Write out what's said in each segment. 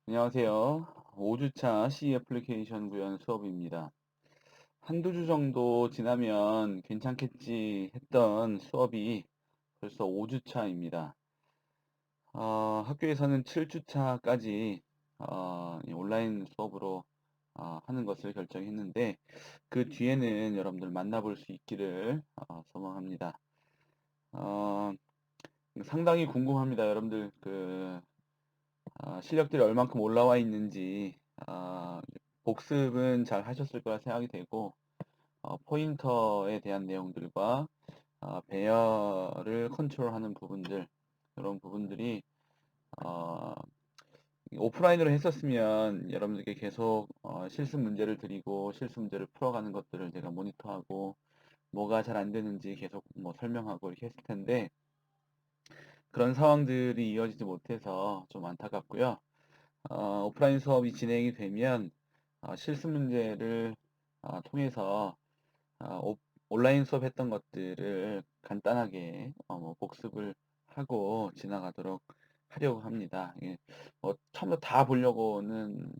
안녕하세요. 5주차 C 애플리케이션 구현 수업입니다. 한두 주 정도 지나면 괜찮겠지 했던 수업이 벌써 5주차입니다. 학교에서는 7주차까지 온라인 수업으로 하는 것을 결정했는데 그 뒤에는 여러분들 만나볼 수 있기를 소망합니다. 어, 상당히 궁금합니다. 여러분들 실력들이 얼만큼 올라와 있는지 복습은 잘 하셨을 거라 생각이 되고 포인터에 대한 내용들과 배열을 컨트롤하는 부분들 이런 부분들이 어, 오프라인으로 했었으면 여러분들께 계속 실습 문제를 드리고 실습 문제를 풀어가는 것들을 제가 모니터하고 뭐가 잘 안 되는지 계속 뭐 설명하고 이렇게 했을 텐데 그런 상황들이 이어지지 못해서 좀 안타깝고요. 오프라인 수업이 진행이 되면 실습 문제를 통해서 온라인 수업 했던 것들을 간단하게 뭐 복습을 하고 지나가도록 하려고 합니다. 예, 뭐 처음부터 다 보려고는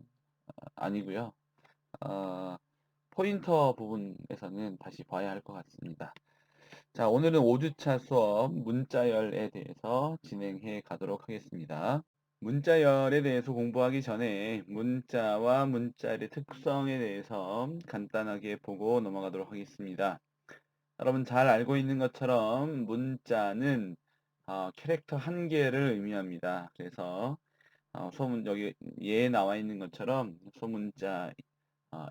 아니고요. 어, 포인터 부분에서는 다시 봐야 할 것 같습니다. 자, 오늘은 5주차 수업 문자열에 대해서 진행해 가도록 하겠습니다. 문자열에 대해서 공부하기 전에 문자와 문자열의 특성에 대해서 간단하게 보고 넘어가도록 하겠습니다. 여러분 잘 알고 있는 것처럼 문자는 캐릭터 한 개를 의미합니다. 그래서 소문 여기 예에 나와 있는 것처럼 소문자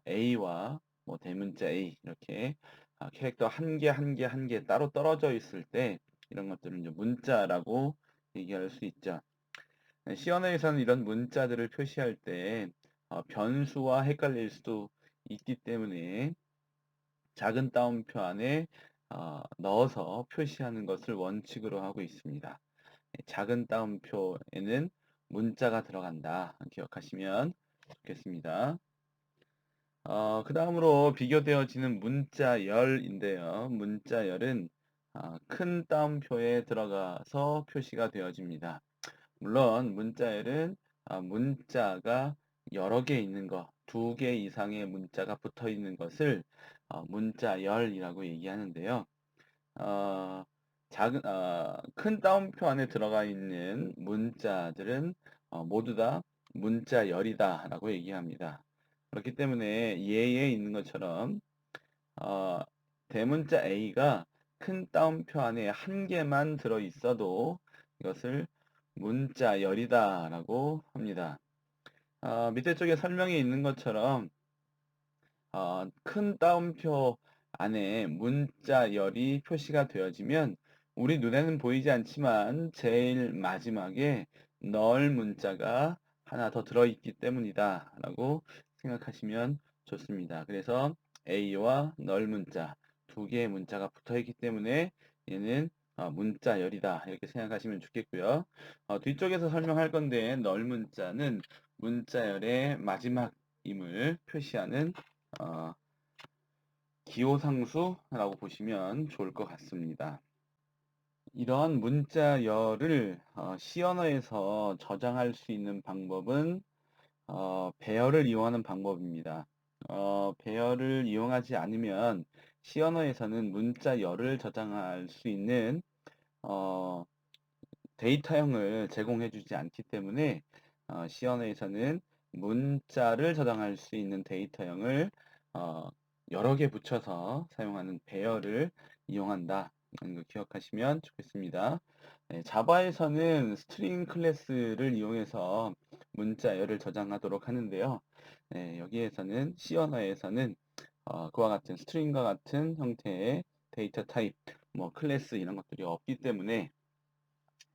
A와 뭐 대문자 A 이렇게 캐릭터 한 개 한 개 한 개 따로 떨어져 있을 때 이런 것들을 이제 문자라고 얘기할 수 있죠. 네, 시언어에서는 이런 문자들을 표시할 때 변수와 헷갈릴 수도 있기 때문에 작은 따옴표 안에 넣어서 표시하는 것을 원칙으로 하고 있습니다. 네, 작은 따옴표에는 문자가 들어간다. 기억하시면 좋겠습니다. 그 다음으로 비교되어지는 문자열인데요. 문자열은 큰 따옴표에 들어가서 표시가 되어집니다. 물론 문자열은 문자가 여러 개 있는 것, 두 개 이상의 문자가 붙어 있는 것을 문자열이라고 얘기하는데요. 어, 큰 따옴표 안에 들어가 있는 문자들은 모두 다 문자열이다라고 얘기합니다. 그렇기 때문에 예에 있는 것처럼 어, 대문자 A가 큰 따옴표 안에 한 개만 들어 있어도 이것을 문자열이다라고 합니다. 밑에 쪽에 설명이 있는 것처럼 큰 따옴표 안에 문자열이 표시가 되어지면 우리 눈에는 보이지 않지만 제일 마지막에 널 문자가 하나 더 들어있기 때문이다 라고 생각하시면 좋습니다. 그래서 A와 널 문자 두 개의 문자가 붙어 있기 때문에 얘는 문자열이다 이렇게 생각하시면 좋겠고요. 뒤쪽에서 설명할 건데 널 문자는 문자열의 마지막임을 표시하는 어, 기호상수라고 보시면 좋을 것 같습니다. 이러한 문자열을 C 언어에서 저장할 수 있는 방법은 배열을 이용하는 방법입니다. 배열을 이용하지 않으면 C 언어에서는 문자열을 저장할 수 있는 어, 데이터형을 제공해 주지 않기 때문에 C 언어에서는 문자를 저장할 수 있는 데이터형을 어, 여러 개 붙여서 사용하는 배열을 이용한다. 이런 거 기억하시면 좋겠습니다. 네, 자바에서는 스트링 클래스를 이용해서 문자열을 저장하도록 하는데요. 네, 여기에서는 C 언어에서는 그와 같은 스트링과 같은 형태의 데이터 타입, 뭐 클래스 이런 것들이 없기 때문에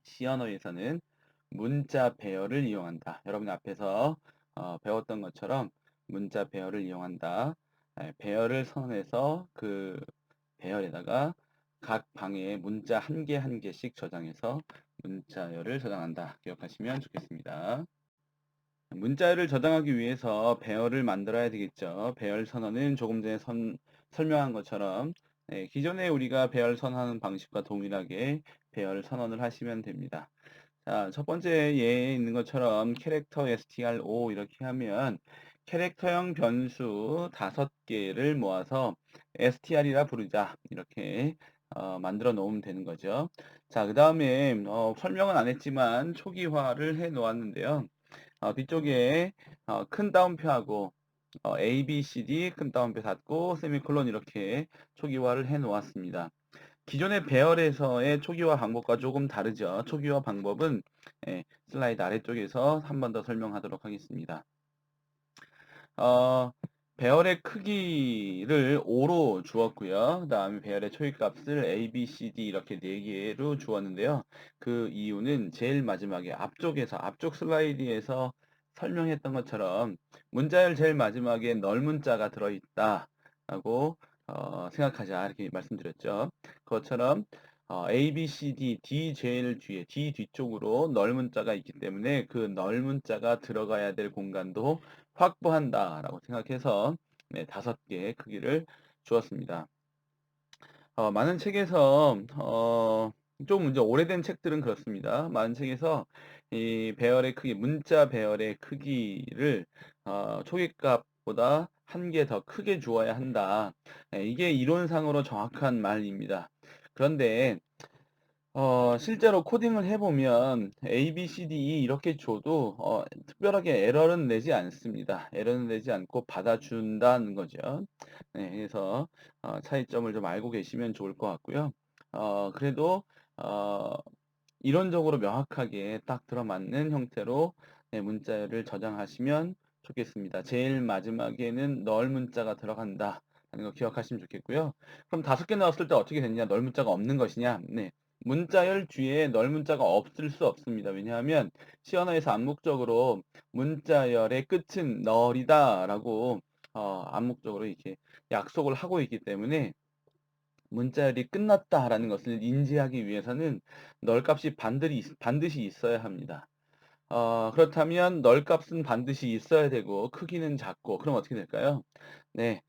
C 언어에서는 문자 배열을 이용한다. 여러분 앞에서 배웠던 것처럼 문자 배열을 이용한다. 배열을 선언해서 그 배열에다가 각 방에 문자 한 개 한 개씩 저장해서 문자열을 저장한다. 기억하시면 좋겠습니다. 문자열을 저장하기 위해서 배열을 만들어야 되겠죠. 배열 선언은 조금 전에 설명한 것처럼 기존에 우리가 배열 선언하는 방식과 동일하게 배열 선언을 하시면 됩니다. 자, 첫 번째 예에 있는 것처럼 캐릭터 str5 이렇게 하면 캐릭터형 변수 5개를 모아서 str이라 부르자. 이렇게 만들어 놓으면 되는 거죠. 자, 그 다음에 설명은 안 했지만 초기화를 해 놓았는데요. 뒤쪽에 큰 따옴표하고 A, B, C, D 큰 따옴표 닫고 세미콜론 이렇게 초기화를 해 놓았습니다. 기존의 배열에서의 초기화 방법과 조금 다르죠. 초기화 방법은 슬라이드 아래쪽에서 한 번 더 설명하도록 하겠습니다. 어, 배열의 크기를 5로 주었고요. 그 다음에 배열의 초기값을 A, B, C, D 이렇게 4개로 주었는데요. 그 이유는 제일 마지막에 앞쪽 슬라이드에서 설명했던 것처럼 문자열 제일 마지막에 넓은 자가 들어있다 라고 생각하자 이렇게 말씀드렸죠. 그것처럼 A, B, C, D 제일 뒤에 D 뒤쪽으로 넓은 자가 있기 때문에 그 넓은 자가 들어가야 될 공간도 확보한다라고 생각해서 5개의 크기를 주었습니다. 많은 책에서 좀 이제 오래된 책들은 그렇습니다. 많은 책에서 이 배열의 크기, 문자 배열의 크기를 초기값보다 1개 더 크게 주어야 한다. 이게 이론상으로 정확한 말입니다. 그런데 실제로 코딩을 해보면 A, B, C, D, E 이렇게 줘도 특별하게 에러는 내지 않습니다. 에러는 내지 않고 받아준다는 거죠. 네, 그래서 차이점을 좀 알고 계시면 좋을 것 같고요. 그래도 어, 이론적으로 명확하게 딱 들어맞는 형태로 문자를 저장하시면 좋겠습니다. 제일 마지막에는 널 문자가 들어간다 하는 거 기억하시면 좋겠고요. 그럼 5개 넣었을 때 어떻게 됐냐? 널 문자가 없는 것이냐? 네. 문자열 뒤에 널 문자가 없을 수 없습니다. 왜냐하면 시언어에서 암묵적으로 문자열의 끝은 널이다 라고 암묵적으로 이렇게 약속을 하고 있기 때문에 문자열이 끝났다라는 것을 인지하기 위해서는 널 값이 반드시 있어야 합니다. 그렇다면 널 값은 반드시 있어야 되고 크기는 작고 그럼 어떻게 될까요? 네.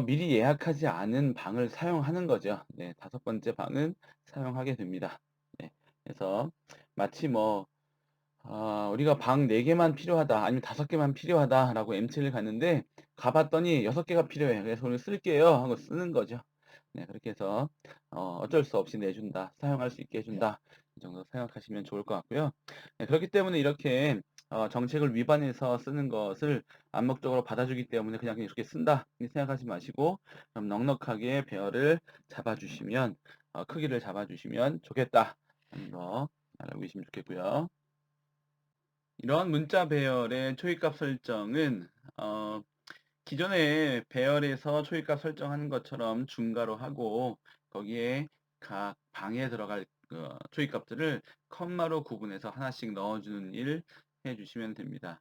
미리 예약하지 않은 방을 사용하는 거죠. 네. 5번째 방은 사용하게 됩니다. 네. 그래서 마치 뭐 우리가 방 4개만 필요하다 아니면 5개만 필요하다라고 MT를 갔는데 가봤더니 6개가 필요해. 그래서 오늘 쓸게요 하고 쓰는 거죠. 네, 그렇게 해서 어쩔 수 없이 내준다, 사용할 수 있게 해준다 이 정도 생각하시면 좋을 것 같고요. 네, 그렇기 때문에 이렇게 정책을 위반해서 쓰는 것을 암묵적으로 받아주기 때문에 그냥 이렇게 쓴다 이렇게 생각하지 마시고 좀 넉넉하게 배열을 잡아주시면 크기를 잡아주시면 좋겠다 하는 거 알고 계시면 좋겠고요. 이러한 문자 배열의 초기값 설정은 기존의 배열에서 초기값 설정하는 것처럼 중괄호 하고 거기에 각 방에 들어갈 초기값들을 컴마로 구분해서 하나씩 넣어주는 일 해주시면 됩니다.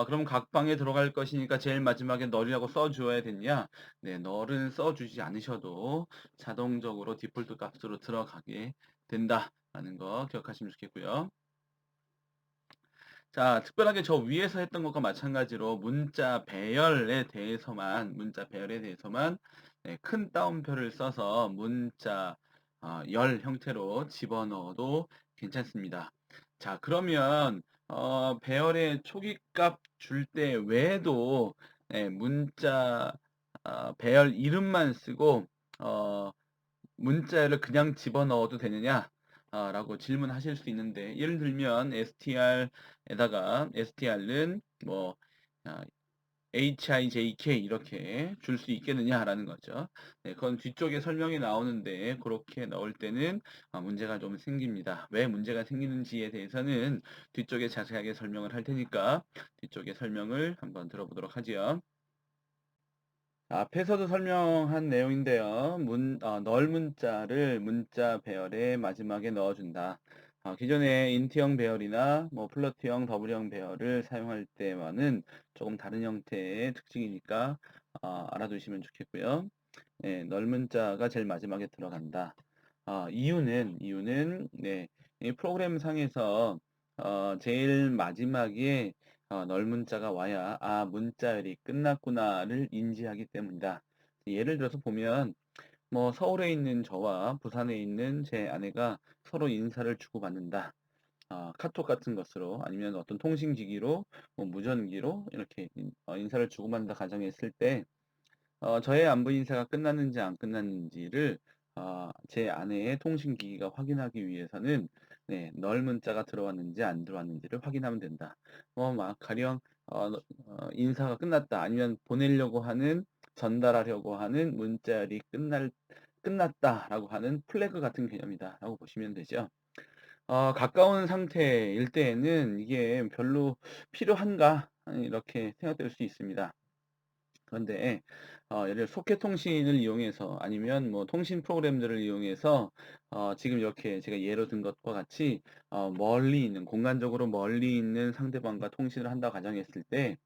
그럼 각 방에 들어갈 것이니까 제일 마지막에 널이라고 써주어야 됐냐? 네, 널은 써주지 않으셔도 자동적으로 디폴트 값으로 들어가게 된다라는 거 기억하시면 좋겠고요. 자, 특별하게 저 위에서 했던 것과 마찬가지로 문자 배열에 대해서만 큰 따옴표를 써서 문자 열 형태로 집어넣어도 괜찮습니다. 자, 그러면 배열의 초기값 줄 때 외에도 문자 배열 이름만 쓰고 어, 문자열을 그냥 집어넣어도 되느냐? 라고 질문하실 수 있는데 예를 들면 str에다가 str은 뭐 HIJK 이렇게 줄 수 있겠느냐라는 거죠. 네, 그건 뒤쪽에 설명이 나오는데 그렇게 넣을 때는 문제가 좀 생깁니다. 왜 문제가 생기는지에 대해서는 뒤쪽에 자세하게 설명을 할 테니까 뒤쪽에 설명을 한번 들어보도록 하지요. 앞에서도 설명한 내용인데요. 널 문자를 문자 배열의 마지막에 넣어준다. 기존의 인트형 배열이나 뭐 플로트형, 더블형 배열을 사용할 때와는 조금 다른 형태의 특징이니까 알아두시면 좋겠고요. 네, 널 문자가 제일 마지막에 들어간다. 이유는 네, 이 프로그램 상에서 제일 마지막에 널문자가 와야 문자열이 끝났구나를 인지하기 때문이다. 예를 들어서 보면 뭐 서울에 있는 저와 부산에 있는 제 아내가 서로 인사를 주고받는다. 카톡 같은 것으로 아니면 어떤 통신기기로 뭐 무전기로 이렇게 인사를 주고받는다 가정했을 때 저의 안부 인사가 끝났는지 안 끝났는지를 제 아내의 통신기기가 확인하기 위해서는 네, 널 문자가 들어왔는지 안 들어왔는지를 확인하면 된다. 막 가령 인사가 끝났다 아니면 보내려고 하는 전달하려고 하는 문자열이 끝났다라고 하는 플래그 같은 개념이다라고 보시면 되죠. 가까운 상태일 때에는 이게 별로 필요한가 이렇게 생각될 수 있습니다. 그런데 예를 들어 소켓 통신을 이용해서 아니면 뭐 통신 프로그램들을 이용해서 지금 이렇게 제가 예로 든 것과 같이 멀리 있는 공간적으로 멀리 있는 상대방과 통신을 한다고 가정했을 때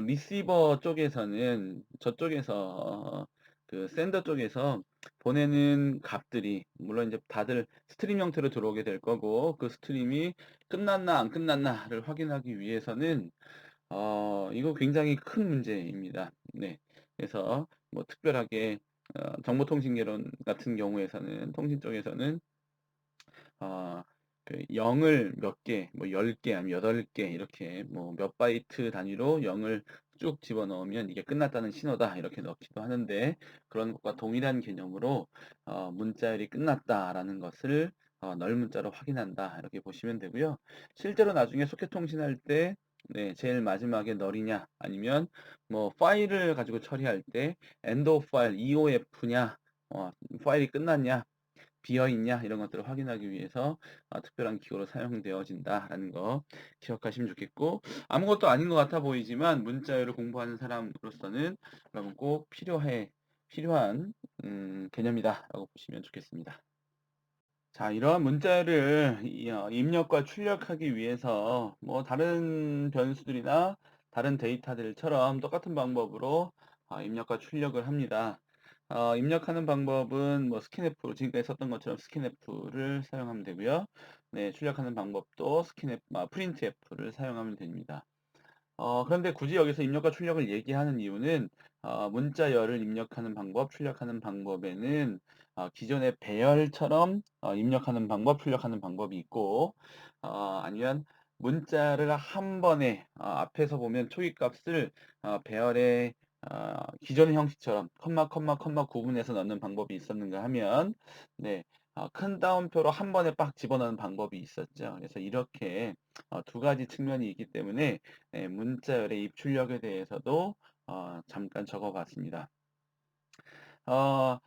리시버 쪽에서는 저쪽에서 그 센더 쪽에서 보내는 값들이 물론 이제 다들 스트림 형태로 들어오게 될 거고 그 스트림이 끝났나 안 끝났나를 확인하기 위해서는 이거 굉장히 큰 문제입니다. 네. 그래서 뭐 특별하게 정보통신개론 같은 경우에서는 통신 쪽에서는 어 그 0을 몇 개 뭐 10개 아니면 8개 이렇게 뭐 몇 바이트 단위로 0을 쭉 집어넣으면 "이게 끝났다는 신호다." 이렇게 넣기도 하는데 그런 것과 동일한 개념으로 '문자열이 끝났다.'라는 것을 널 문자로 확인한다. 이렇게 보시면 되고요. 실제로 나중에 소켓 통신할 때 네 제일 마지막에 널이냐 아니면 뭐 파일을 가지고 처리할 때 end of file EOF냐 파일이 끝났냐 비어 있냐 이런 것들을 확인하기 위해서 특별한 기호로 사용되어진다라는 거 기억하시면 좋겠고 아무것도 아닌 것 같아 보이지만 문자열을 공부하는 사람으로서는 여러분 꼭 필요한 개념이다라고 보시면 좋겠습니다. 자, 이러한 문자열을 입력과 출력하기 위해서 뭐 다른 변수들이나 다른 데이터들처럼 똑같은 방법으로 입력과 출력을 합니다. 입력하는 방법은 뭐 스캔F, 지금까지 썼던 것처럼 스캔F를 사용하면 되고요. 네, 출력하는 방법도 프린트F를 사용하면 됩니다. 그런데 굳이 여기서 입력과 출력을 얘기하는 이유는 문자열을 입력하는 방법, 출력하는 방법에는 기존의 배열처럼 입력하는 방법, 출력하는 방법이 있고 아니면 문자를 한 번에 앞에서 보면 초기값을 배열의 기존의 형식처럼 컴마 구분해서 넣는 방법이 있었는가 하면 네, 큰 따옴표로 한 번에 빡 집어넣는 방법이 있었죠. 그래서 이렇게 두 가지 측면이 있기 때문에 네, 문자열의 입출력에 대해서도 잠깐 적어 봤습니다. 어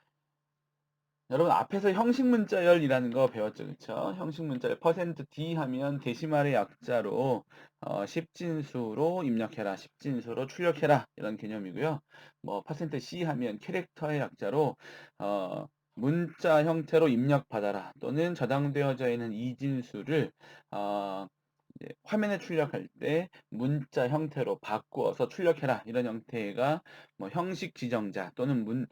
여러분 앞에서 형식 문자열이라는 거 배웠죠. 그쵸? 형식 문자열 %d 하면 데시말의 약자로 10진수로 입력해라, 10진수로 출력해라 이런 개념이고요. 뭐 %c 하면 캐릭터의 약자로 문자 형태로 입력받아라 또는 저장되어져 있는 이진수를 어 이제 화면에 출력할 때 문자 형태로 바꾸어서 출력해라 이런 형태가 뭐 형식 지정자 또는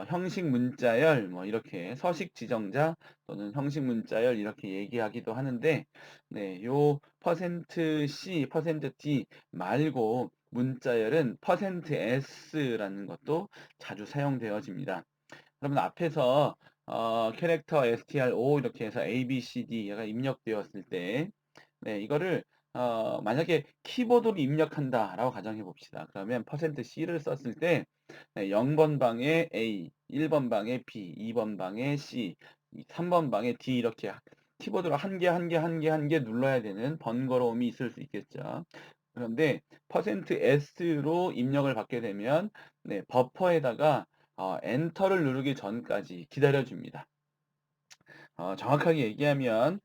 형식 문자열 뭐 이렇게 서식 지정자 또는 형식 문자열 이렇게 얘기하기도 하는데 네, 요 %c, %d 말고 문자열은 %s라는 것도 자주 사용되어집니다. 그러면 앞에서 캐릭터 stro 이렇게 해서 a, b, c, d가 입력되었을 때 네, 이거를 만약에 키보드로 입력한다라고 가정해 봅시다. 그러면 %c를 썼을 때 네, 0번 방에 A, 1번 방에 B, 2번 방에 C, 3번 방에 D 이렇게 키보드로 한 개, 한 개, 한 개, 한 개 눌러야 되는 번거로움이 있을 수 있겠죠. 그런데 %s로 입력을 받게 되면 네, 버퍼에다가 엔터를 누르기 전까지 기다려 줍니다. 정확하게 얘기하면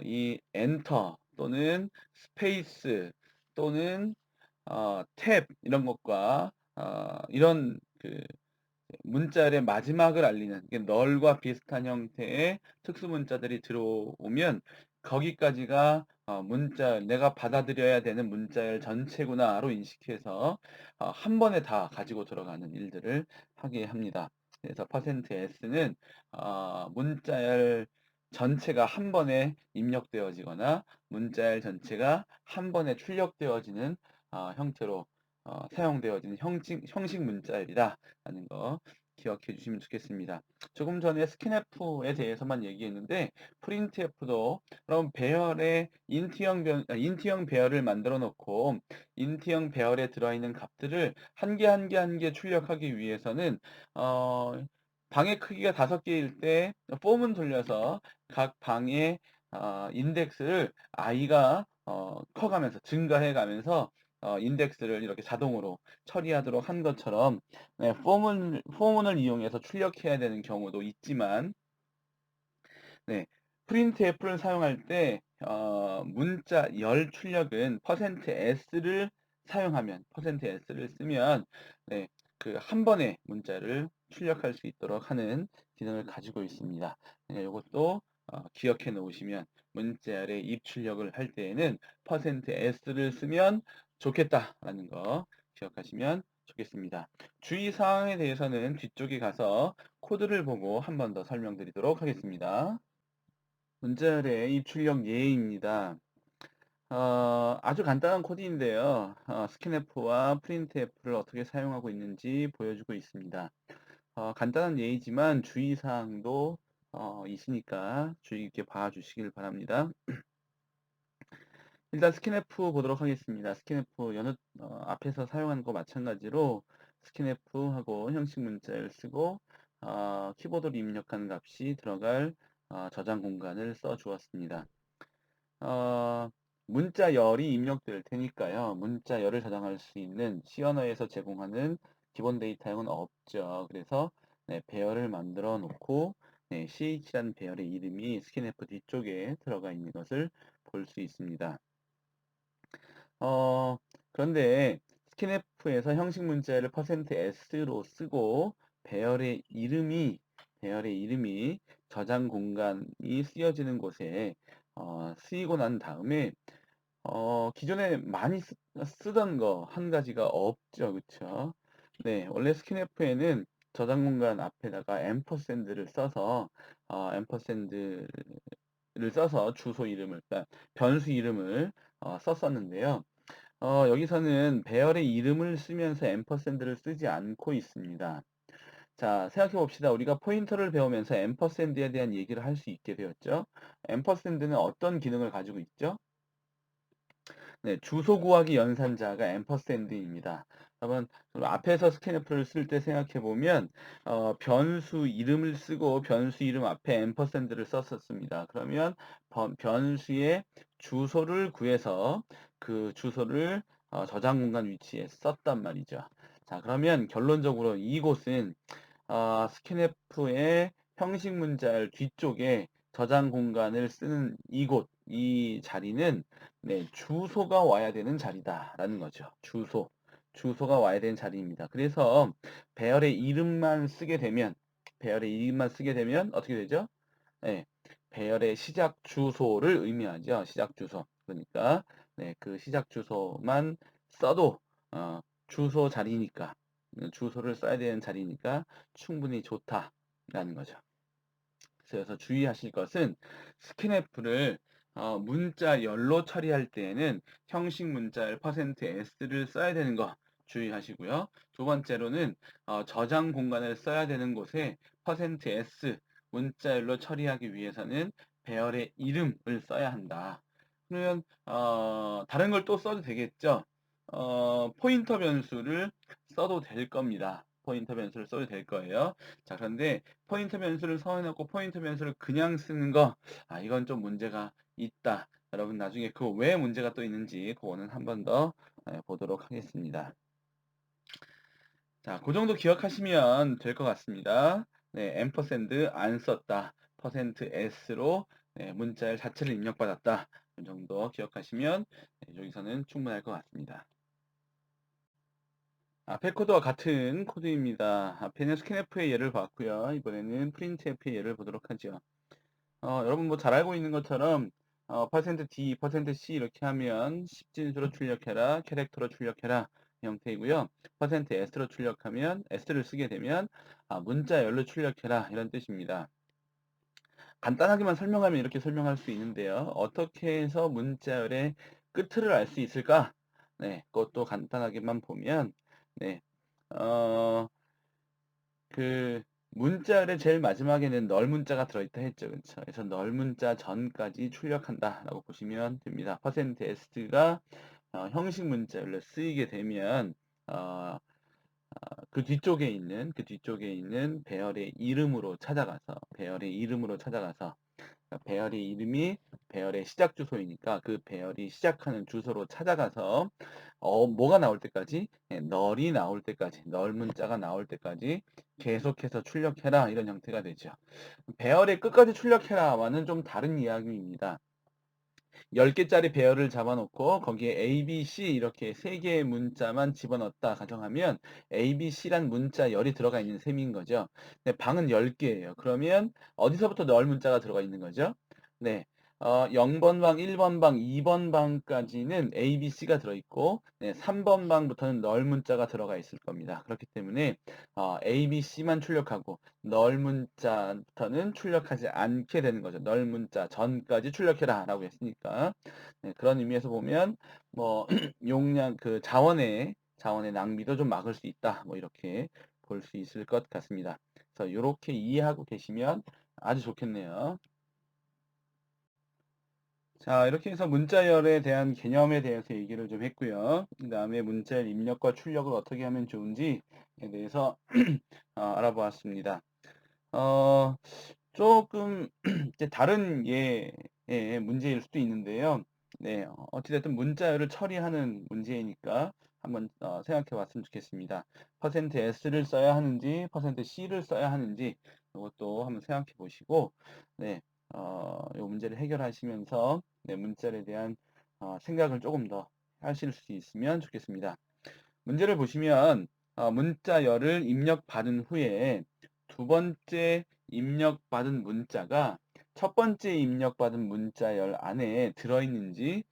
이 엔터 또는 스페이스 또는 탭 이런 것과 이런 그 문자열의 마지막을 알리는 이게 널과 비슷한 형태의 특수 문자들이 들어오면 거기까지가 문자 내가 받아들여야 되는 문자열 전체구나로 인식해서 한 번에 다 가지고 들어가는 일들을 하게 합니다. 그래서 %s는 문자열 전체가 한 번에 입력되어지거나 문자열 전체가 한 번에 출력되어지는 형태로 사용되어지는 형식 문자열이다라는 거 기억해 주시면 좋겠습니다. 조금 전에 스캔F에 대해서만 얘기했는데 프린트F도 그럼 배열에 인트형 배열을 만들어 놓고 인트형 배열에 들어있는 값들을 한 개 한 개 한 개 출력하기 위해서는 어 방의 크기가 5개일 때 폼은 돌려서 각 방의 인덱스를 i가 커가면서 증가해 가면서 인덱스를 이렇게 자동으로 처리하도록 한 것처럼 네, 포문을 이용해서 출력해야 되는 경우도 있지만 네, printf를 사용할 때 문자 열 출력은 %s를 사용하면 %s를 쓰면 네, 그 한 번에 문자를 출력할 수 있도록 하는 기능을 가지고 있습니다. 네, 이것도 기억해 놓으시면 문자열의 입출력을 할 때에는 %s를 쓰면 좋겠다라는 거 기억하시면 좋겠습니다. 주의사항에 대해서는 뒤쪽에 가서 코드를 보고 한 번 더 설명드리도록 하겠습니다. 문자열의 입출력 예입니다. 아주 간단한 코드인데요. 스캔F와 printf를 어떻게 사용하고 있는지 보여주고 있습니다. 간단한 예이지만 주의사항도 있으니까 주의 깊게 봐주시길 바랍니다. 일단 스캔F 보도록 하겠습니다. 스캔F 앞에서 사용한 거 마찬가지로 스캔F하고 형식 문자를 쓰고 키보드로 입력한 값이 들어갈 저장 공간을 써 주었습니다. 문자열이 입력될 테니까요. 문자열을 저장할 수 있는 C 언어에서 제공하는 기본 데이터형은 없죠. 그래서 네, 배열을 만들어 놓고 네, ch라는 배열의 이름이 스캔F 뒤쪽에 들어가 있는 것을 볼 수 있습니다. 어, 그런데 스캔F에서 형식 문자를 %s로 쓰고 배열의 이름이 저장 공간이 쓰여지는 곳에 쓰이고 난 다음에 기존에 많이 쓰던 거 한 가지가 없죠. 그쵸? 네, 원래 스캔F에는 저장 공간 앞에다가 앰퍼샌드를 써서 앰퍼샌드를 써서 주소 이름을, 그러니까 변수 이름을 썼었는데요. 여기서는 배열의 이름을 쓰면서 앰퍼샌드를 쓰지 않고 있습니다. 자, 생각해 봅시다. 우리가 포인터를 배우면서 앰퍼샌드에 대한 얘기를 할 수 있게 되었죠. 앰퍼샌드는 어떤 기능을 가지고 있죠? 네, 주소 구하기 연산자가 앰퍼샌드입니다. 그러면 앞에서 스캔F를 쓸 때 생각해 보면 변수 이름을 쓰고 변수 이름 앞에 앰퍼샌드를 썼었습니다. 그러면 변수의 주소를 구해서 그 주소를 저장 공간 위치에 썼단 말이죠. 자, 그러면 결론적으로 이곳은 스캔F의 형식 문자열 뒤쪽에 저장 공간을 쓰는 이 자리는 네, 주소가 와야 되는 자리다라는 거죠. 주소가 와야 되는 자리입니다. 그래서 배열의 이름만 쓰게 되면 어떻게 되죠? 네, 배열의 시작 주소를 의미하죠. 시작 주소. 그러니까 네, 그 시작 주소만 써도 주소 자리니까 주소를 써야 되는 자리니까 충분히 좋다라는 거죠. 그래서 주의하실 것은 스캔F를 문자열로 처리할 때에는 형식 문자열 %s를 써야 되는 거 주의하시고요. 두 번째로는 저장 공간을 써야 되는 곳에 %s 문자열로 처리하기 위해서는 배열의 이름을 써야 한다. 그러면 다른 걸 또 써도 되겠죠. 포인터 변수를 써도 될 겁니다. 포인터 변수를 써도 될 거예요. 자, 그런데 포인터 변수를 서해놓고 포인터 변수를 그냥 쓰는 거, 이건 좀 문제가 있다. 여러분 나중에 그 왜 문제가 또 있는지 그거는 한 번 더 보도록 하겠습니다. 자, 그 정도 기억하시면 될 것 같습니다. 네, 앰퍼샌드 안 썼다. %s로 문자열 자체를 입력받았다. 이 정도 기억하시면 여기서는 충분할 것 같습니다. 앞에 코드와 같은 코드입니다. 앞에는 스캔F의 예를 봤고요. 이번에는 printf의 예를 보도록 하죠. 여러분 뭐 잘 알고 있는 것처럼 %d, %c 이렇게 하면 10진수로 출력해라, 캐릭터로 출력해라 형태이고요. %s로 출력하면 s를 쓰게 되면 문자열로 출력해라 이런 뜻입니다. 간단하게만 설명하면 이렇게 설명할 수 있는데요. 어떻게 해서 문자열의 끝을 알 수 있을까? 네, 그것도 간단하게만 보면 네, 어, 그 문자의 제일 마지막에는 널 문자가 들어있다 했죠. 그쵸? 그래서 널 문자 전까지 출력한다라고 보시면 됩니다. %s가 형식 문자열로 쓰이게 되면 어, 그 뒤쪽에 있는 배열의 이름으로 찾아가서 그러니까 배열의 이름이 배열의 시작 주소이니까 그 배열이 시작하는 주소로 찾아가서 뭐가 나올 때까지 널이 나올 때까지 널 문자가 나올 때까지 계속해서 출력해라 이런 형태가 되죠. 배열의 끝까지 출력해라와는 좀 다른 이야기입니다. 10개짜리 배열을 잡아놓고 거기에 A, B, C 이렇게 3개의 문자만 집어넣었다 가정하면 A, B, C란 문자열이 들어가 있는 셈인 거죠. 네, 방은 10개예요. 그러면 어디서부터 널 문자가 들어가 있는 거죠? 네. 0번 방, 1번 방, 2번 방까지는 A, B, C가 들어있고 3번 방부터는 널 문자가 들어가 있을 겁니다. 그렇기 때문에 A, B, C만 출력하고 널 문자부터는 출력하지 않게 되는 거죠. 널 문자 전까지 출력해라 라고 했으니까 그런 의미에서 보면 뭐 용량 자원의 낭비도 좀 막을 수 있다. 뭐 이렇게 볼 수 있을 것 같습니다. 그래서 이렇게 이해하고 계시면 아주 좋겠네요. 자, 이렇게 해서 문자열에 대한 개념에 대해서 얘기를 좀 했고요. 그 다음에 문자열 입력과 출력을 어떻게 하면 좋은지에 대해서 알아보았습니다. 어, 조금 이제 다른 문제일 수도 있는데요. 네, 어찌됐든 문자열을 처리하는 문제이니까 한번 생각해 봤으면 좋겠습니다. %s를 써야 하는지, %c를 써야 하는지 이것도 한번 생각해 보시고, 네, 이 문제를 해결하시면서 문자열에 대한 생각을 조금 더 하실 수 있으면 좋겠습니다. 문제를 보시면 문자열을 입력받은 후에 두 번째 입력받은 문자가 첫 번째 입력받은 문자열 안에 들어있는지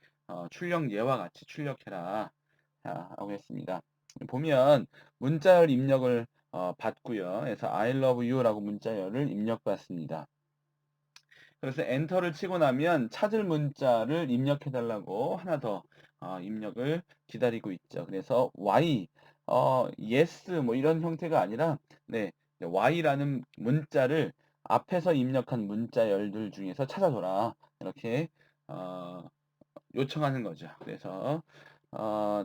출력 예와 같이 출력해라 라고 했습니다. 보면 문자열 입력을 받고요. 그래서 I love you 라고 문자열을 입력받습니다. 그래서 엔터를 치고 나면 찾을 문자를 입력해 달라고 하나 더 입력을 기다리고 있죠. 그래서 Y, yes 뭐 이런 형태가 아니라 Y라는 문자를 앞에서 입력한 문자열들 중에서 찾아줘라 이렇게 어, 요청하는 거죠. 그래서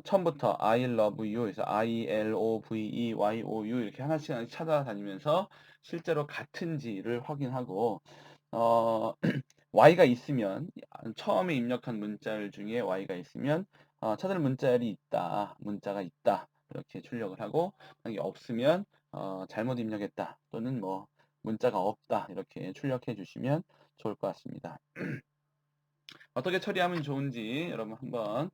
처음부터 I love you 그래서 I L O V E Y O U 이렇게 하나씩 찾아다니면서 실제로 같은지를 확인하고 Y가 있으면 처음에 입력한 문자열 중에 Y가 있으면 찾을 문자가 있다 이렇게 출력을 하고 만약에 없으면 잘못 입력했다 또는 뭐 문자가 없다 이렇게 출력해 주시면 좋을 것 같습니다. 어떻게 처리하면 좋은지 여러분 한번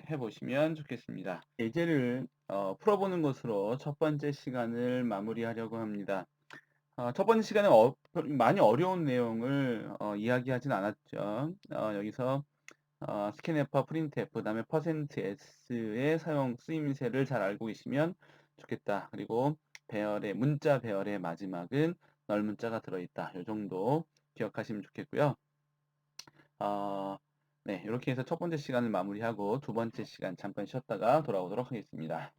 해보시면 좋겠습니다. 예제를 풀어보는 것으로 첫 번째 시간을 마무리하려고 합니다. 첫 번째 시간에 많이 어려운 내용을 이야기하진 않았죠. 여기서 스캔F와 프린트F, 그다음에 %s의 사용 쓰임새를 잘 알고 계시면 좋겠다. 그리고 문자 배열의 마지막은 널 문자가 들어있다. 이 정도 기억하시면 좋겠고요. 네, 이렇게 해서 첫 번째 시간을 마무리하고 두 번째 시간 잠깐 쉬었다가 돌아오도록 하겠습니다.